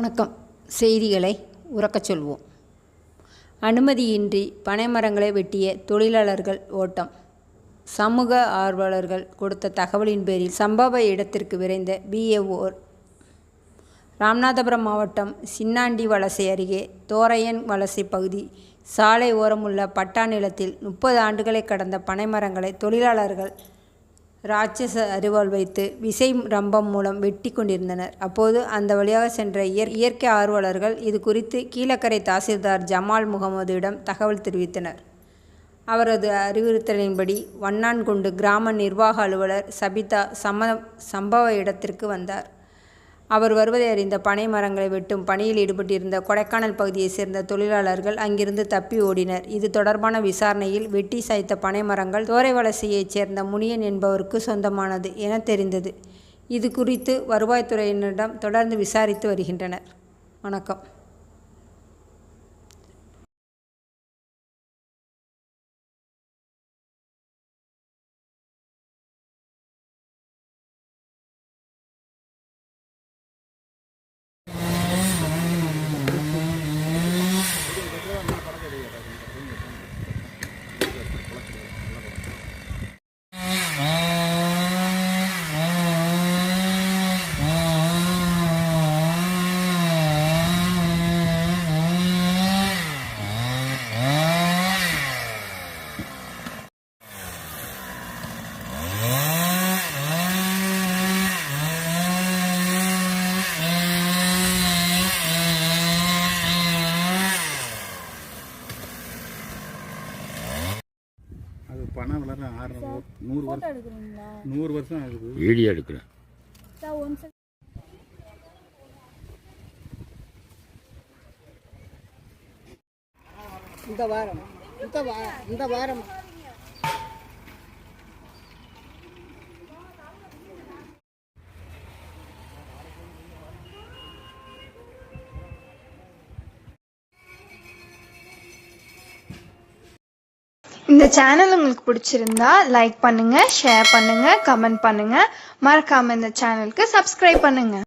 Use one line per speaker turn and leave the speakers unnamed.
வணக்கம். செய்திகளை உரக்கச் சொல்வோம். அனுமதியின்றி பனைமரங்களை வெட்டிய தொழிலாளர்கள் ஓட்டம். சமூக ஆர்வலர்கள் கொடுத்த தகவலின் பேரில் சம்பவ இடத்திற்கு விரைந்த BAO. ராமநாதபுரம் மாவட்டம் சின்னாண்டி வலசை அருகே தோரையன் வலசை பகுதி சாலை ஓரமுள்ள பட்டா நிலத்தில் 30 ஆண்டுகளை கடந்த பனைமரங்களை தொழிலாளர்கள் ராட்சச அரிவாள் வைத்து விசை ரம்பம் மூலம் வெட்டி கொண்டிருந்தனர். அப்போது அந்த வழியாக சென்ற இயற்கை ஆர்வலர்கள் இது குறித்து கீழக்கரை தாசில்தார் ஜமால் முகமதுவிடம் தகவல் தெரிவித்தனர். அவரது அறிவுறுத்தலின்படி வண்ணான்குண்டு கிராம நிர்வாக அலுவலர் சபிதா சம்பவ இடத்திற்கு வந்தார். அவர் வருவதை அறிந்த பனை மரங்களை வெட்டும் பணியில் ஈடுபட்டிருந்த கொடைக்கானல் பகுதியைச் சேர்ந்த தொழிலாளர்கள் அங்கிருந்து தப்பி ஓடினர். இது தொடர்பான விசாரணையில் வெட்டி சாய்த்த பனை மரங்கள் தோரைவலசையைச் சேர்ந்த முனியன் என்பவருக்கு சொந்தமானது என தெரிந்தது. இது குறித்து வருவாய்த்துறையினரிடம் தொடர்ந்து விசாரித்து வருகின்றனர். வணக்கம்.
அது பணம் வளர 100 வருஷம் ஆகுது.
வீடியோ எடுக்கிறேன்.
இந்த வாரம்
இந்த சேனல் உங்களுக்கு பிடிச்சிருந்தா லைக் பண்ணுங்க, ஷேர் பண்ணுங்க, கமெண்ட் பண்ணுங்க. மறக்காம இந்த சேனலுக்கு சப்ஸ்கிரைப் பண்ணுங்க.